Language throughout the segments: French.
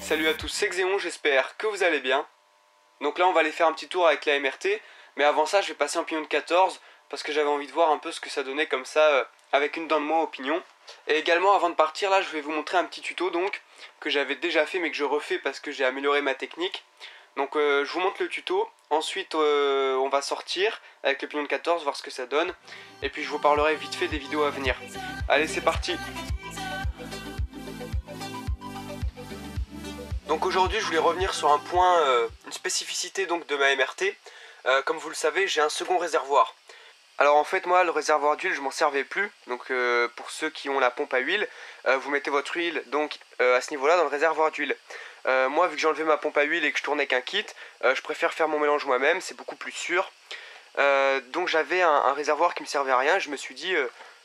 Salut à tous, c'est Xéon, j'espère que vous allez bien. Donc là on va aller faire un petit tour avec la MRT, mais avant ça je vais passer en pignon de 14 parce que j'avais envie de voir un peu ce que ça donnait comme ça avec une dent de moins au pignon. Et également avant de partir là je vais vous montrer un petit tuto donc que j'avais déjà fait mais que je refais parce que j'ai amélioré ma technique. Donc je vous montre le tuto, ensuite on va sortir avec le pignon de 14 voir ce que ça donne et puis je vous parlerai vite fait des vidéos à venir. Allez c'est parti. Donc aujourd'hui je voulais revenir sur un point, une spécificité donc de ma MRT. Comme vous le savez j'ai un second réservoir. Alors en fait moi le réservoir d'huile je m'en servais plus. Donc pour ceux qui ont la pompe à huile, vous mettez votre huile donc à ce niveau là dans le réservoir d'huile. Moi vu que j'ai enlevé ma pompe à huile et que je tournais qu'un kit, je préfère faire mon mélange moi-même, c'est beaucoup plus sûr. Donc j'avais un réservoir qui me servait à rien, je me suis dit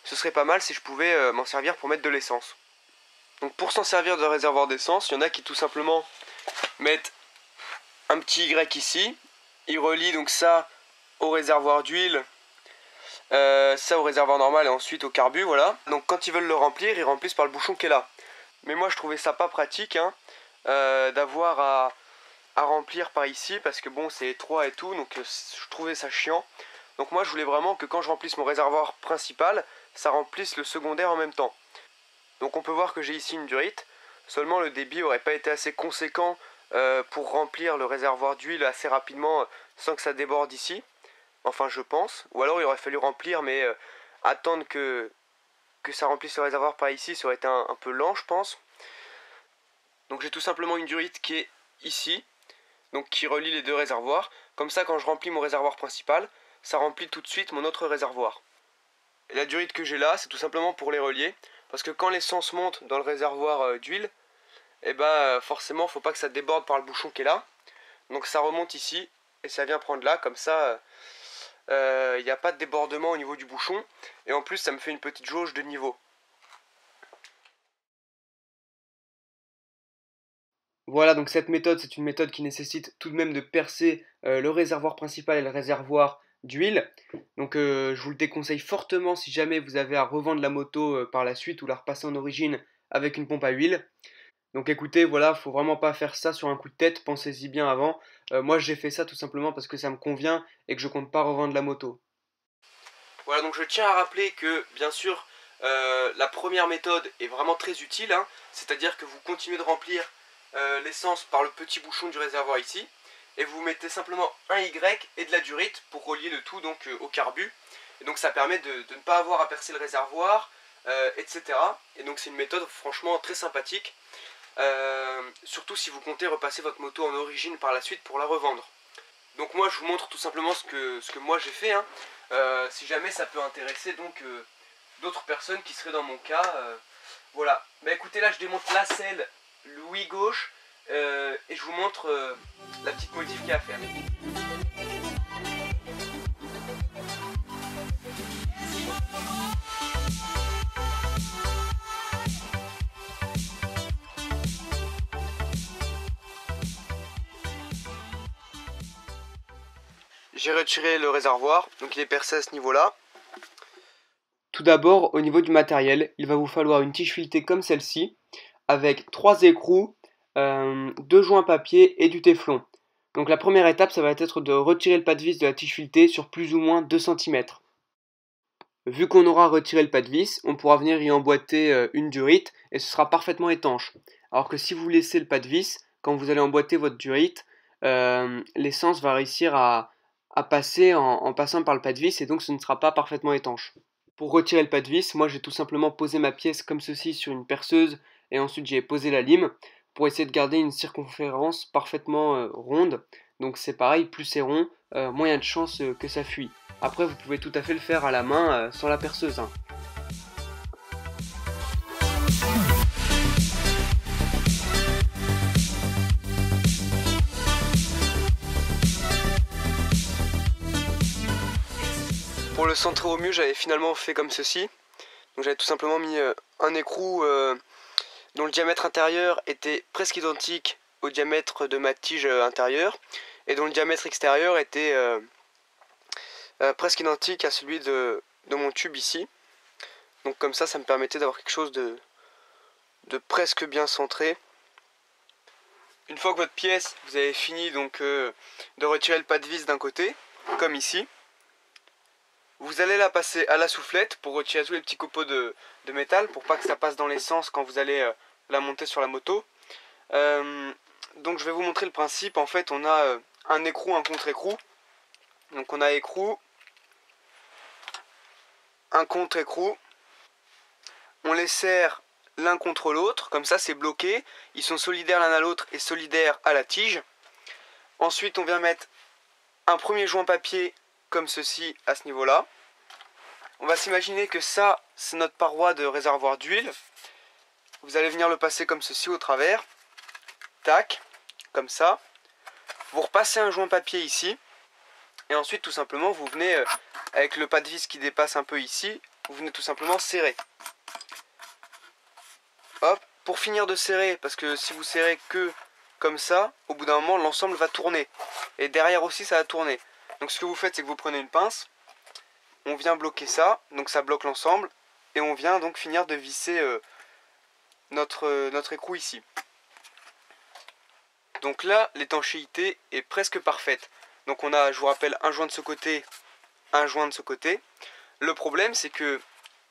ce serait pas mal si je pouvais m'en servir pour mettre de l'essence. Donc pour s'en servir de réservoir d'essence, il y en a qui tout simplement mettent un petit Y ici. Ils relient donc ça au réservoir d'huile, ça au réservoir normal et ensuite au carbu, voilà. Donc quand ils veulent le remplir, ils remplissent par le bouchon qui est là. Mais moi je trouvais ça pas pratique d'avoir à remplir par ici parce que bon c'est étroit et tout, donc je trouvais ça chiant. Donc moi je voulais vraiment que quand je remplisse mon réservoir principal, ça remplisse le secondaire en même temps. Donc on peut voir que j'ai ici une durite, seulement le débit aurait pas été assez conséquent pour remplir le réservoir d'huile assez rapidement sans que ça déborde ici. Enfin je pense, ou alors il aurait fallu remplir mais attendre que ça remplisse le réservoir par ici, ça aurait été un peu lent je pense. Donc j'ai tout simplement une durite qui est ici, donc qui relie les deux réservoirs. Comme ça quand je remplis mon réservoir principal, ça remplit tout de suite mon autre réservoir. Et la durite que j'ai là, c'est tout simplement pour les relier. Parce que quand l'essence monte dans le réservoir d'huile, et forcément faut pas que ça déborde par le bouchon qui est là. Donc ça remonte ici et ça vient prendre là, comme ça il n'y a pas de débordement au niveau du bouchon. Et en plus ça me fait une petite jauge de niveau. Voilà, donc cette méthode, c'est une méthode qui nécessite tout de même de percer le réservoir principal et le réservoir d'huile. Donc je vous le déconseille fortement si jamais vous avez à revendre la moto par la suite ou la repasser en origine avec une pompe à huile. Donc écoutez, voilà, faut vraiment pas faire ça sur un coup de tête, pensez-y bien avant. Moi j'ai fait ça tout simplement parce que ça me convient et que je compte pas revendre la moto. Voilà, donc je tiens à rappeler que bien sûr la première méthode est vraiment très utile, c'est-à-dire que vous continuez de remplir l'essence par le petit bouchon du réservoir ici, et vous mettez simplement un Y et de la durite pour relier le tout donc au carbu. Et donc ça permet de ne pas avoir à percer le réservoir, etc. Et donc c'est une méthode franchement très sympathique. Surtout si vous comptez repasser votre moto en origine par la suite pour la revendre. Donc moi je vous montre tout simplement ce que moi j'ai fait, si jamais ça peut intéresser donc d'autres personnes qui seraient dans mon cas. Voilà, bah écoutez là je démonte la selle, l'ouïe gauche, et je vous montre la petite modif qu'il y a à faire. J'ai retiré le réservoir, donc il est percé à ce niveau-là. Tout d'abord, au niveau du matériel, il va vous falloir une tige filetée comme celle-ci, avec 3 écrous, 2 joints papier et du téflon. Donc la première étape, ça va être de retirer le pas de vis de la tige filetée sur plus ou moins 2 cm. Vu qu'on aura retiré le pas de vis, on pourra venir y emboîter une durite et ce sera parfaitement étanche. Alors que si vous laissez le pas de vis, quand vous allez emboîter votre durite, l'essence va réussir à passer en passant par le pas de vis et donc ce ne sera pas parfaitement étanche. Pour retirer le pas de vis, moi j'ai tout simplement posé ma pièce comme ceci sur une perceuse et ensuite j'ai posé la lime pour essayer de garder une circonférence parfaitement ronde. Donc c'est pareil, plus c'est rond, moins il y a de chances que ça fuit. Après vous pouvez tout à fait le faire à la main sans la perceuse. Pour le centrer au mieux, j'avais finalement fait comme ceci. Donc j'avais tout simplement mis un écrou dont le diamètre intérieur était presque identique au diamètre de ma tige intérieure et dont le diamètre extérieur était presque identique à celui de mon tube ici. Donc comme ça me permettait d'avoir quelque chose de presque bien centré. Une fois que votre pièce, vous avez fini donc de retirer le pas de vis d'un côté, comme ici, vous allez la passer à la soufflette pour retirer tous les petits copeaux de métal, pour pas que ça passe dans l'essence quand vous allez la monter sur la moto. Donc je vais vous montrer le principe. En fait, on a un écrou, un contre-écrou. Donc on a écrou, un contre-écrou. On les serre l'un contre l'autre, comme ça c'est bloqué. Ils sont solidaires l'un à l'autre et solidaires à la tige. Ensuite on vient mettre un premier joint papier comme ceci à ce niveau-là. On va s'imaginer que ça c'est notre paroi de réservoir d'huile. Vous allez venir le passer comme ceci au travers. Tac, comme ça. Vous repassez un joint papier ici. Et ensuite tout simplement vous venez avec le pas de vis qui dépasse un peu ici. Vous venez tout simplement serrer. Hop, pour finir de serrer, parce que si vous serrez que comme ça, au bout d'un moment l'ensemble va tourner. Et derrière aussi ça va tourner. Donc ce que vous faites c'est que vous prenez une pince. On vient bloquer ça, donc ça bloque l'ensemble. Et on vient donc finir de visser notre écrou ici. Donc là, l'étanchéité est presque parfaite. Donc on a, je vous rappelle, un joint de ce côté, un joint de ce côté. Le problème, c'est que,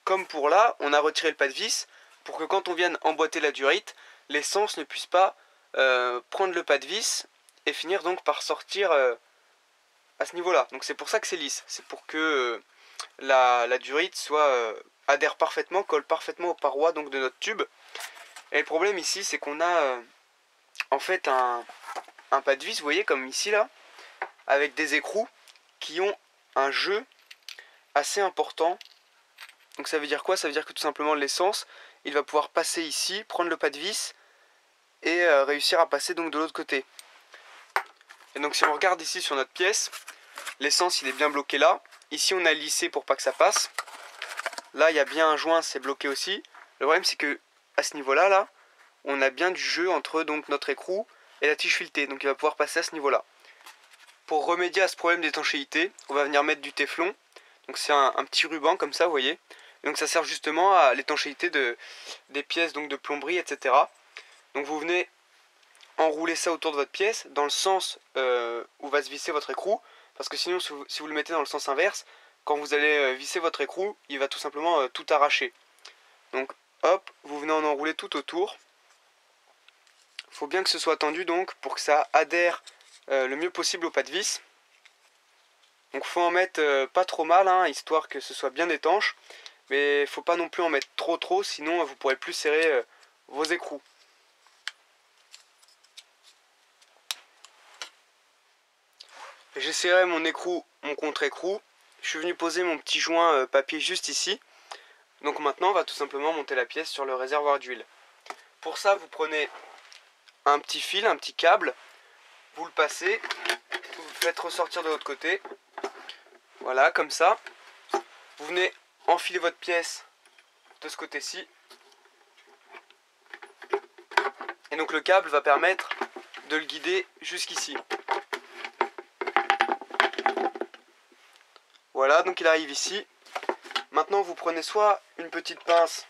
comme pour là, on a retiré le pas de vis pour que quand on vienne emboîter la durite, l'essence ne puisse pas prendre le pas de vis et finir donc par sortir à ce niveau-là. Donc c'est pour ça que c'est lisse. C'est pour que la durite soit adhère parfaitement, colle parfaitement aux parois donc de notre tube. Et le problème ici, c'est qu'on a en fait un pas de vis, vous voyez, comme ici là, avec des écrous qui ont un jeu assez important. Donc ça veut dire quoi? Ça veut dire que tout simplement l'essence, il va pouvoir passer ici, prendre le pas de vis et réussir à passer donc de l'autre côté. Et donc si on regarde ici sur notre pièce, l'essence il est bien bloqué là. Ici on a lissé pour pas que ça passe. Là il y a bien un joint, c'est bloqué aussi. Le problème c'est que à ce niveau là, on a bien du jeu entre donc notre écrou et la tige filetée. Donc il va pouvoir passer à ce niveau là. Pour remédier à ce problème d'étanchéité, on va venir mettre du téflon. Donc c'est un petit ruban comme ça, vous voyez. Et donc ça sert justement à l'étanchéité des pièces donc de plomberie, etc. Donc vous venez enrouler ça autour de votre pièce dans le sens où va se visser votre écrou. Parce que sinon, si vous le mettez dans le sens inverse, quand vous allez visser votre écrou, il va tout simplement tout arracher. Donc hop, vous venez en enrouler tout autour. Il faut bien que ce soit tendu donc pour que ça adhère le mieux possible au pas de vis. Donc faut en mettre pas trop mal, hein, histoire que ce soit bien étanche. Mais il ne faut pas non plus en mettre trop, sinon vous ne pourrez plus serrer vos écrous. J'ai serré mon écrou, mon contre-écrou. Je suis venu poser mon petit joint papier juste ici. Donc maintenant on va tout simplement monter la pièce sur le réservoir d'huile. Pour ça vous prenez un petit fil, un petit câble. Vous le passez, vous le faites ressortir de l'autre côté. Voilà, comme ça. Vous venez enfiler votre pièce de ce côté-ci. Et donc le câble va permettre de le guider jusqu'ici. Voilà, donc il arrive ici. Maintenant vous prenez soit une petite pince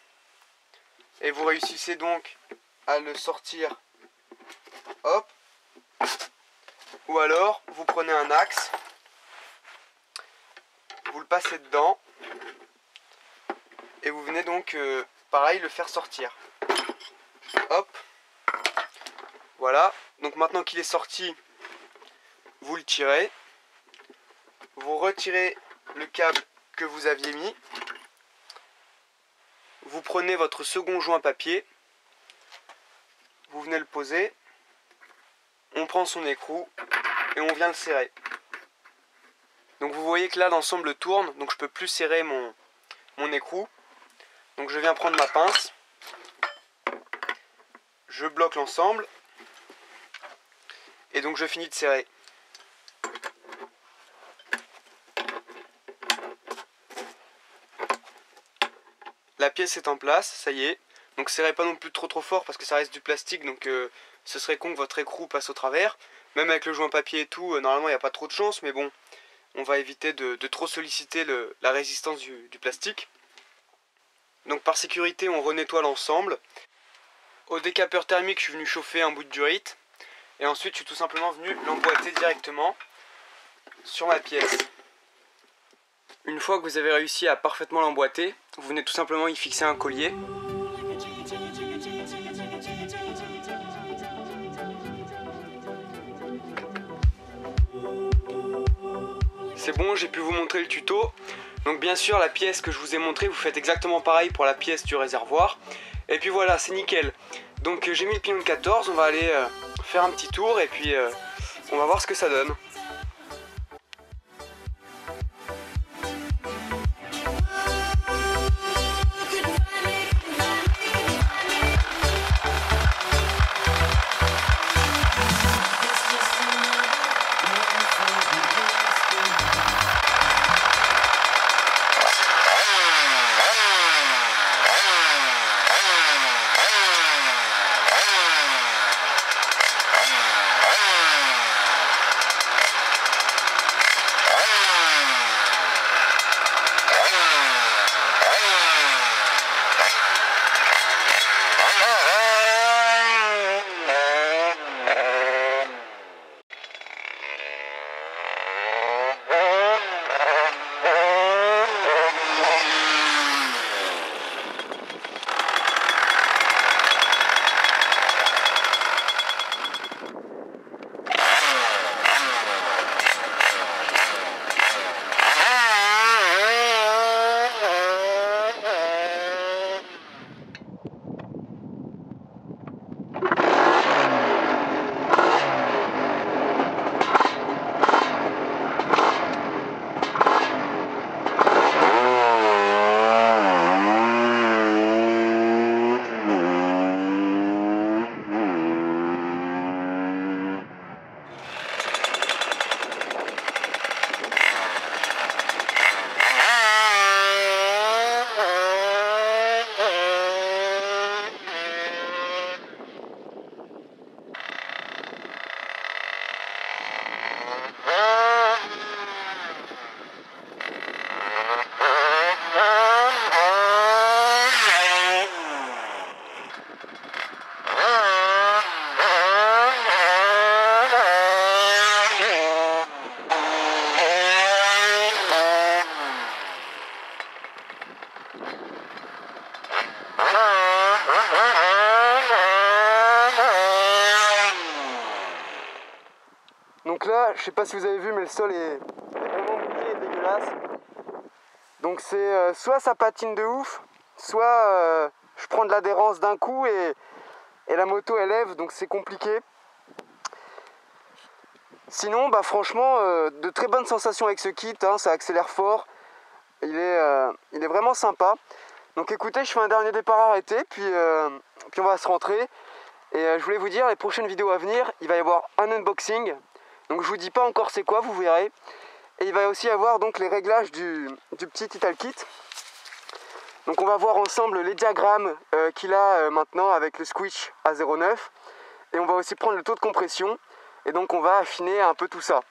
et vous réussissez donc à le sortir. Hop. Ou alors vous prenez un axe. Vous le passez dedans. Et vous venez donc, pareil, le faire sortir. Hop. Voilà. Donc maintenant qu'il est sorti, vous le tirez. Vous retirez le câble que vous aviez mis. Vous prenez votre second joint papier. Vous venez le poser. On prend son écrou et on vient le serrer. Donc vous voyez que là l'ensemble tourne. Donc je ne peux plus serrer mon écrou. Donc je viens prendre ma pince, je bloque l'ensemble, et donc je finis de serrer. La pièce est en place, ça y est. Donc serrez pas non plus trop fort parce que ça reste du plastique, donc ce serait con que votre écrou passe au travers. Même avec le joint papier et tout, normalement il n'y a pas trop de chance, mais bon, on va éviter de trop solliciter la résistance du plastique. Donc par sécurité, on renettoie l'ensemble. Au décapeur thermique, je suis venu chauffer un bout de durite. Et ensuite je suis tout simplement venu l'emboîter directement sur ma pièce. Une fois que vous avez réussi à parfaitement l'emboîter, vous venez tout simplement y fixer un collier. C'est bon, j'ai pu vous montrer le tuto. Donc bien sûr, la pièce que je vous ai montrée, vous faites exactement pareil pour la pièce du réservoir. Et puis voilà, c'est nickel. Donc j'ai mis le pignon de 14, on va aller faire un petit tour et puis on va voir ce que ça donne. Donc là, je sais pas si vous avez vu, mais le sol est vraiment mouillé et dégueulasse. Donc c'est soit ça patine de ouf, soit je prends de l'adhérence d'un coup et la moto elle lève, donc c'est compliqué. Sinon, bah franchement, de très bonnes sensations avec ce kit, hein, ça accélère fort. Il est vraiment sympa. Donc écoutez, je fais un dernier départ arrêté, puis on va se rentrer. Et je voulais vous dire, les prochaines vidéos à venir, il va y avoir un unboxing. Donc je vous dis pas encore c'est quoi, vous verrez. Et il va aussi y avoir donc les réglages du petit Italkit. Donc on va voir ensemble les diagrammes qu'il a maintenant avec le switch à 0,9. Et on va aussi prendre le taux de compression. Et donc on va affiner un peu tout ça.